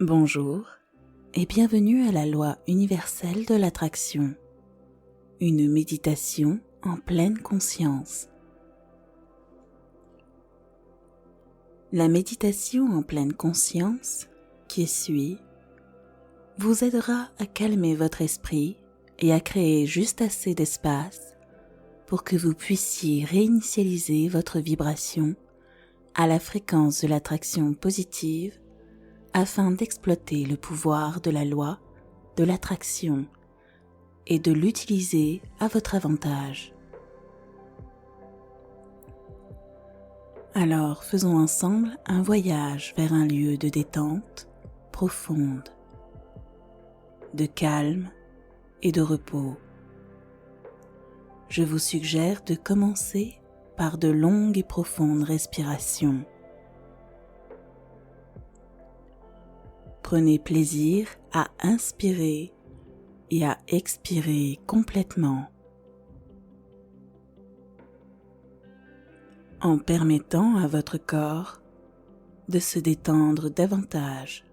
Bonjour et bienvenue à la loi universelle de l'attraction, une méditation en pleine conscience. La méditation en pleine conscience qui suit vous aidera à calmer votre esprit et à créer juste assez d'espace pour que vous puissiez réinitialiser votre vibration à la fréquence de l'attraction positive afin d'exploiter le pouvoir de la loi de l'attraction et de l'utiliser à votre avantage. Alors faisons ensemble un voyage vers un lieu de détente profonde, de calme et de repos. Je vous suggère de commencer par de longues et profondes respirations. Prenez plaisir à inspirer et à expirer complètement, en permettant à votre corps de se détendre davantage.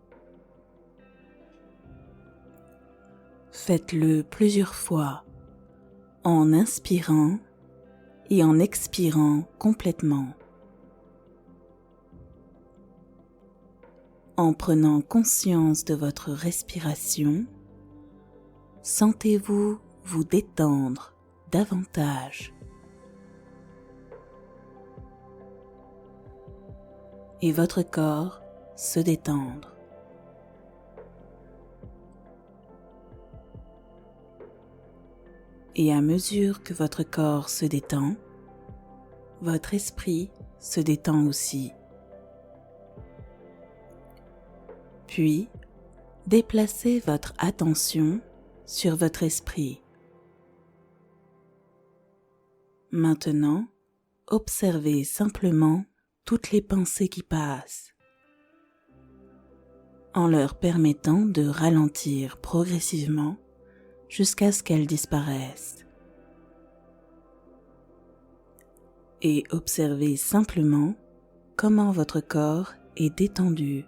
Faites-le plusieurs fois en inspirant et en expirant complètement. En prenant conscience de votre respiration, sentez-vous vous détendre davantage. Et votre corps se détendre. Et à mesure que votre corps se détend, votre esprit se détend aussi. Puis, déplacez votre attention sur votre esprit. Maintenant, observez simplement toutes les pensées qui passent, en leur permettant de ralentir progressivement jusqu'à ce qu'elles disparaissent. Et observez simplement comment votre corps est détendu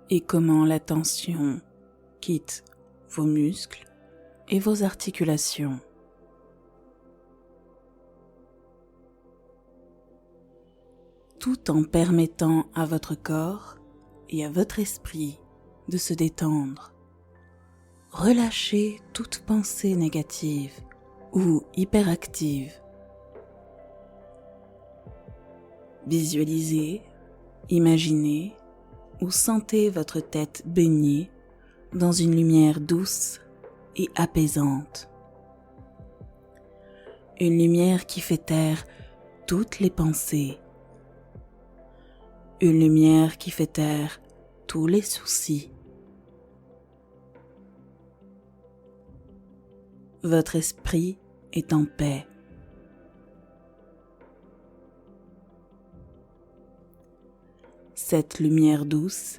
et comment la tension quitte vos muscles et vos articulations. Tout en permettant à votre corps et à votre esprit de se détendre. Relâchez toute pensée négative ou hyperactive. Visualisez, imaginez ou sentez votre tête baignée dans une lumière douce et apaisante. Une lumière qui fait taire toutes les pensées. Une lumière qui fait taire tous les soucis. Votre esprit est en paix. Cette lumière douce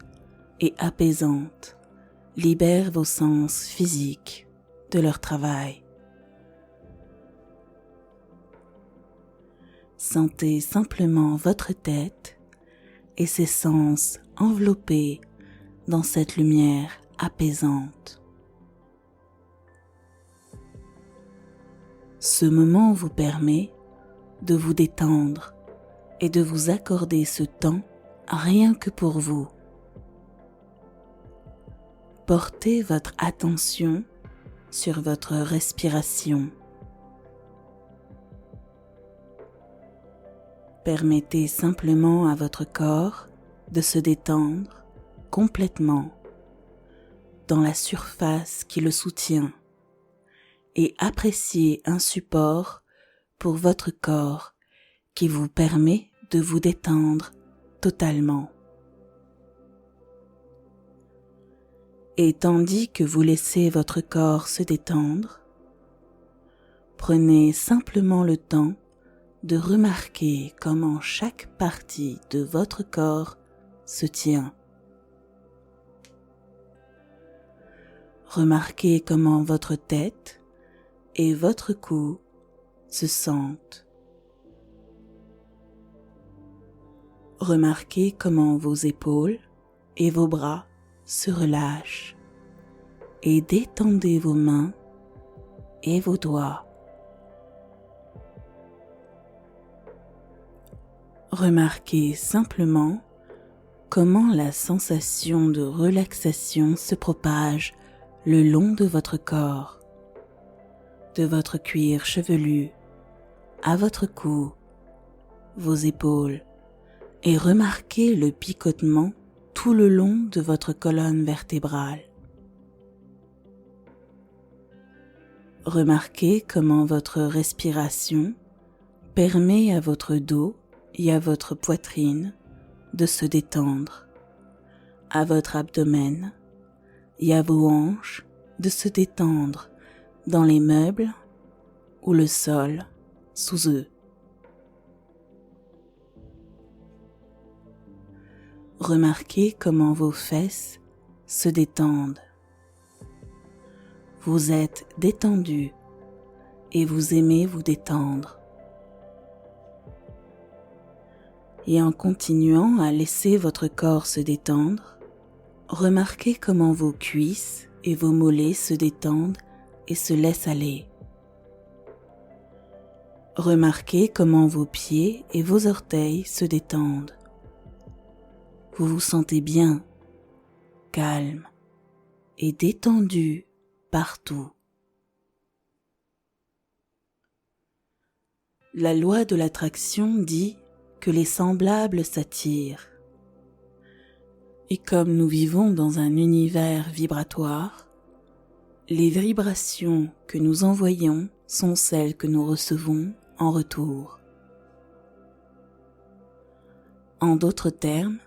et apaisante libère vos sens physiques de leur travail. Sentez simplement votre tête et ses sens enveloppés dans cette lumière apaisante. Ce moment vous permet de vous détendre et de vous accorder ce temps rien que pour vous. Portez votre attention sur votre respiration. Permettez simplement à votre corps de se détendre complètement dans la surface qui le soutient et appréciez un support pour votre corps qui vous permet de vous détendre totalement. Et tandis que vous laissez votre corps se détendre, prenez simplement le temps de remarquer comment chaque partie de votre corps se tient. Remarquez comment votre tête et votre cou se sentent. Remarquez comment vos épaules et vos bras se relâche et détendez vos mains et vos doigts. Remarquez simplement comment la sensation de relaxation se propage le long de votre corps, de votre cuir chevelu à votre cou, vos épaules, et remarquez le picotement tout le long de votre colonne vertébrale. Remarquez comment votre respiration permet à votre dos et à votre poitrine de se détendre, à votre abdomen et à vos hanches de se détendre dans les meubles ou le sol sous eux. Remarquez comment vos fesses se détendent. Vous êtes détendu et vous aimez vous détendre. Et en continuant à laisser votre corps se détendre, remarquez comment vos cuisses et vos mollets se détendent et se laissent aller. Remarquez comment vos pieds et vos orteils se détendent. Vous vous sentez bien, calme et détendu partout. La loi de l'attraction dit que les semblables s'attirent. Et comme nous vivons dans un univers vibratoire, les vibrations que nous envoyons sont celles que nous recevons en retour. En d'autres termes,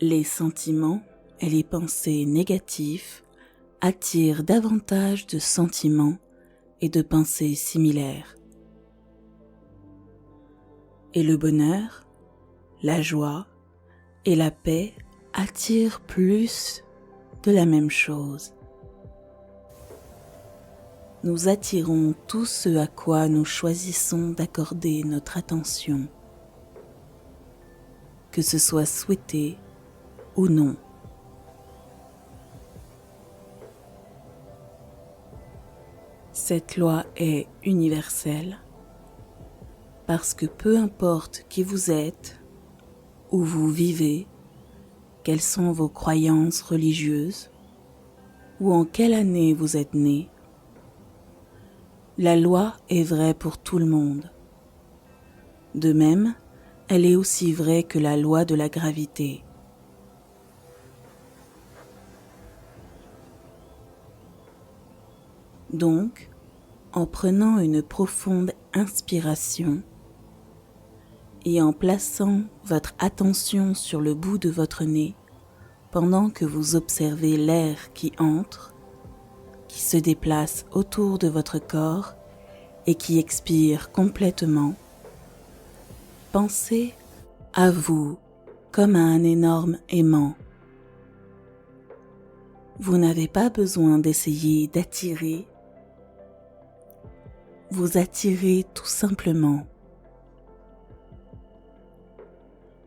les sentiments et les pensées négatifs attirent davantage de sentiments et de pensées similaires. Et le bonheur, la joie et la paix attirent plus de la même chose. Nous attirons tout ce à quoi nous choisissons d'accorder notre attention, que ce soit souhaité ou non. Cette loi est universelle parce que peu importe qui vous êtes, où vous vivez, quelles sont vos croyances religieuses ou en quelle année vous êtes né, la loi est vraie pour tout le monde. De même, elle est aussi vraie que la loi de la gravité. Donc, en prenant une profonde inspiration et en plaçant votre attention sur le bout de votre nez pendant que vous observez l'air qui entre, qui se déplace autour de votre corps et qui expire complètement, pensez à vous comme à un énorme aimant. Vous n'avez pas besoin d'essayer d'attirer. Vous attirez tout simplement.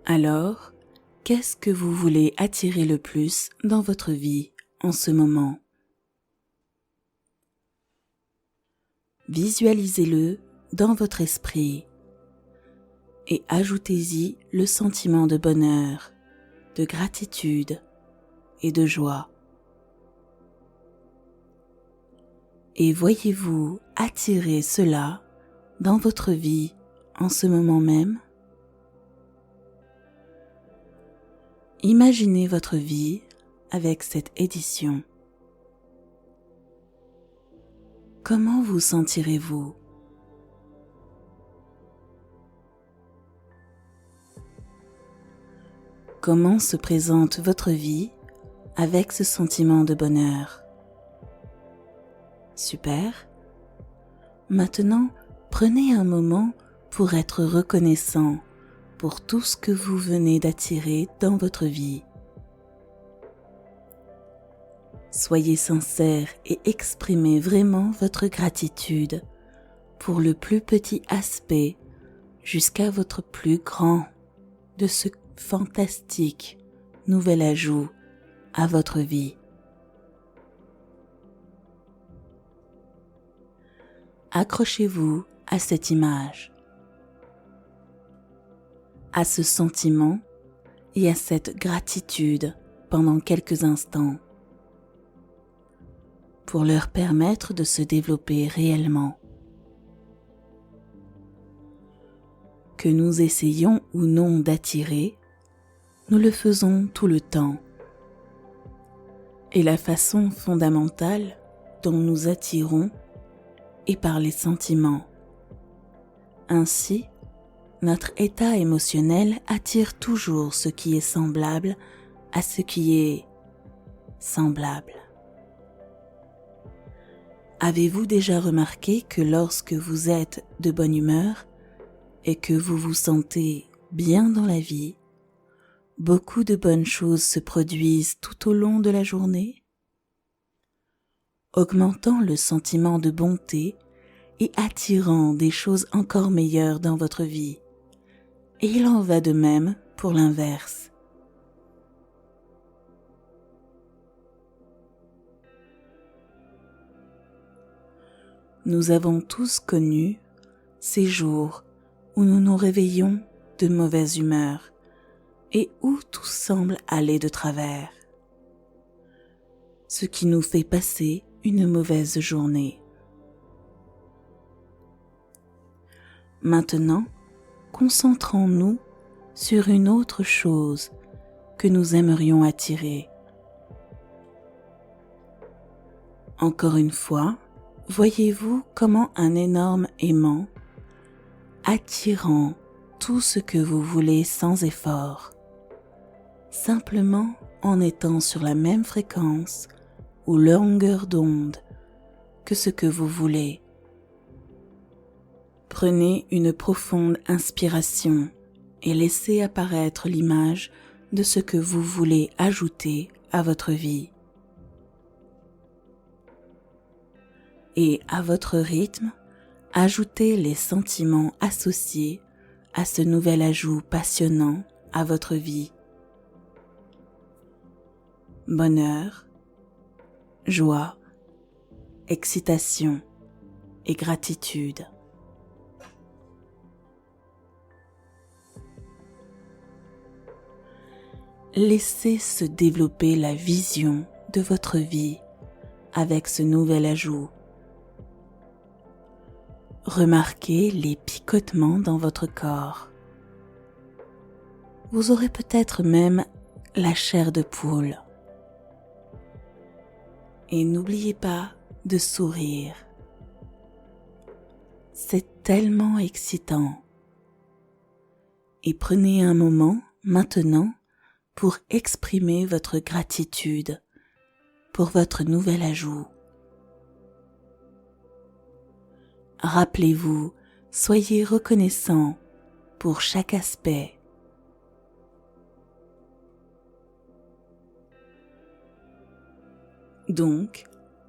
Alors, qu'est-ce que vous voulez attirer le plus dans votre vie en ce moment? Visualisez-le dans votre esprit et ajoutez-y le sentiment de bonheur, de gratitude et de joie. Et voyez-vous attirer cela dans votre vie en ce moment même? Imaginez votre vie avec cette édition. Comment vous sentirez-vous? Comment se présente votre vie avec ce sentiment de bonheur? Super. Maintenant, prenez un moment pour être reconnaissant pour tout ce que vous venez d'attirer dans votre vie. Soyez sincère et exprimez vraiment votre gratitude pour le plus petit aspect jusqu'à votre plus grand de ce fantastique nouvel ajout à votre vie. Accrochez-vous à cette image, à ce sentiment et à cette gratitude pendant quelques instants pour leur permettre de se développer réellement. Que nous essayions ou non d'attirer, nous le faisons tout le temps. Et la façon fondamentale dont nous attirons est par les sentiments. Ainsi, notre état émotionnel attire toujours ce qui est semblable à ce qui est semblable. Avez-vous déjà remarqué que lorsque vous êtes de bonne humeur et que vous vous sentez bien dans la vie, beaucoup de bonnes choses se produisent tout au long de la journée, augmentant le sentiment de bonté et attirant des choses encore meilleures dans votre vie. Et il en va de même pour l'inverse. Nous avons tous connu ces jours où nous nous réveillons de mauvaise humeur et où tout semble aller de travers, ce qui nous fait passer une mauvaise journée. Maintenant, concentrons-nous sur une autre chose que nous aimerions attirer. Encore une fois, voyez-vous comment un énorme aimant, attirant tout ce que vous voulez sans effort, simplement en étant sur la même fréquence ou longueur d'onde que ce que vous voulez. Prenez une profonde inspiration et laissez apparaître l'image de ce que vous voulez ajouter à votre vie. Et à votre rythme, ajoutez les sentiments associés à ce nouvel ajout passionnant à votre vie. Bonheur, joie, excitation et gratitude. Laissez se développer la vision de votre vie avec ce nouvel ajout. Remarquez les picotements dans votre corps. Vous aurez peut-être même la chair de poule. Et n'oubliez pas de sourire. C'est tellement excitant. Et prenez un moment maintenant pour exprimer votre gratitude pour votre nouvel ajout. Rappelez-vous, soyez reconnaissant pour chaque aspect. Donc,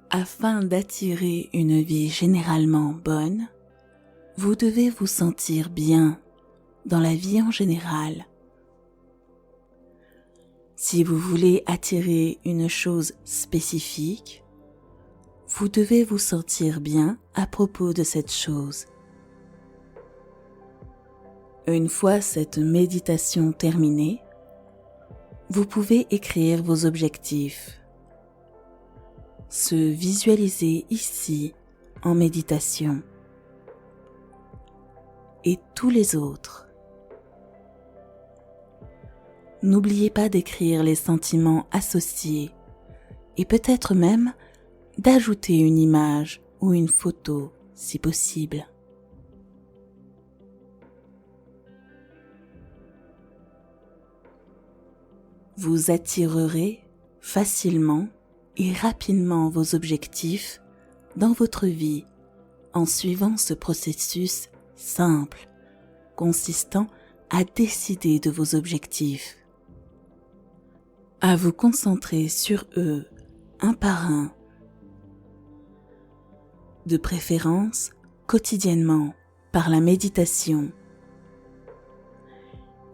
afin d'attirer une vie généralement bonne, vous devez vous sentir bien dans la vie en général. Si vous voulez attirer une chose spécifique, vous devez vous sentir bien à propos de cette chose. Une fois cette méditation terminée, vous pouvez écrire vos objectifs. Se visualiser ici en méditation. Et tous les autres. N'oubliez pas d'écrire les sentiments associés et peut-être même d'ajouter une image ou une photo si possible. Vous attirerez facilement et rapidement vos objectifs dans votre vie en suivant ce processus simple, consistant à décider de vos objectifs, à vous concentrer sur eux un par un, de préférence quotidiennement par la méditation,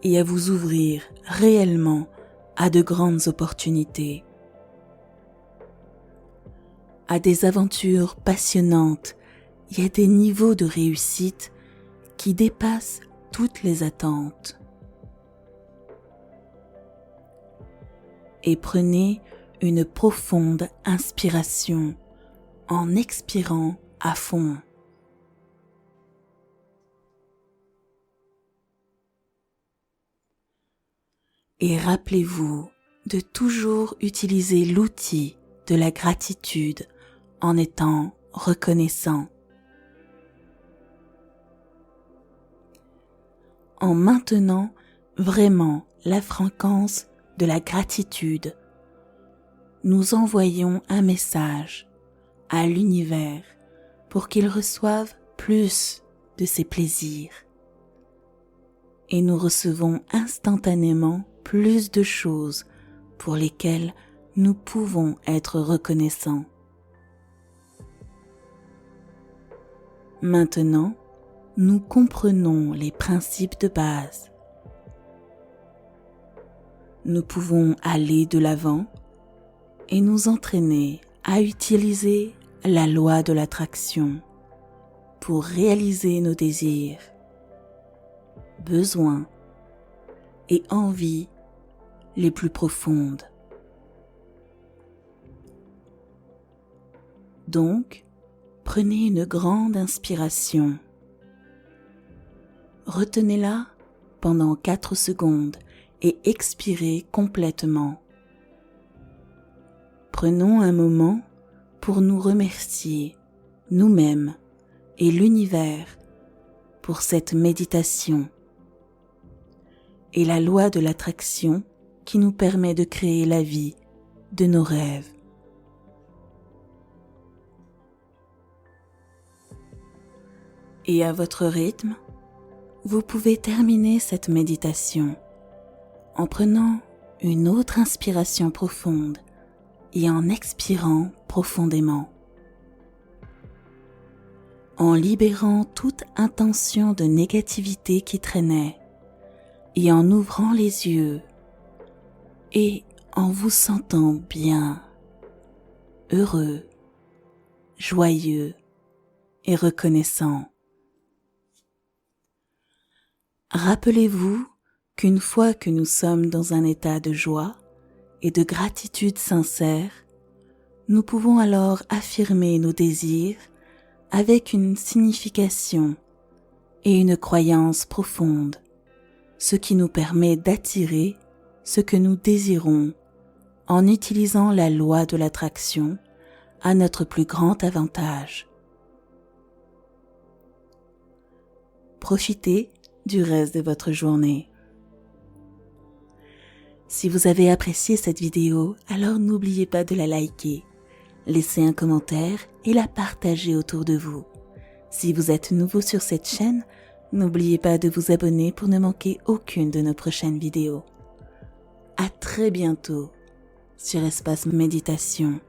et à vous ouvrir réellement à de grandes opportunités à des aventures passionnantes et à des niveaux de réussite qui dépassent toutes les attentes. Et prenez une profonde inspiration en expirant à fond. Et rappelez-vous de toujours utiliser l'outil de la gratitude en étant reconnaissant. En maintenant vraiment la fréquence de la gratitude, nous envoyons un message à l'univers pour qu'il reçoive plus de ses plaisirs. Et nous recevons instantanément plus de choses pour lesquelles nous pouvons être reconnaissants. Maintenant, nous comprenons les principes de base. Nous pouvons aller de l'avant et nous entraîner à utiliser la loi de l'attraction pour réaliser nos désirs, besoins et envies les plus profondes. Donc, prenez une grande inspiration. Retenez-la pendant 4 secondes et expirez complètement. Prenons un moment pour nous remercier, nous-mêmes et l'univers, pour cette méditation et la loi de l'attraction qui nous permet de créer la vie de nos rêves. Et à votre rythme, vous pouvez terminer cette méditation en prenant une autre inspiration profonde et en expirant profondément. En libérant toute intention de négativité qui traînait et en ouvrant les yeux et en vous sentant bien, heureux, joyeux et reconnaissant. Rappelez-vous qu'une fois que nous sommes dans un état de joie et de gratitude sincère, nous pouvons alors affirmer nos désirs avec une signification et une croyance profonde, ce qui nous permet d'attirer ce que nous désirons en utilisant la loi de l'attraction à notre plus grand avantage. Profitez du reste de votre journée. Si vous avez apprécié cette vidéo, alors n'oubliez pas de la liker, laisser un commentaire et la partager autour de vous. Si vous êtes nouveau sur cette chaîne, n'oubliez pas de vous abonner pour ne manquer aucune de nos prochaines vidéos. À très bientôt sur Espace Méditation.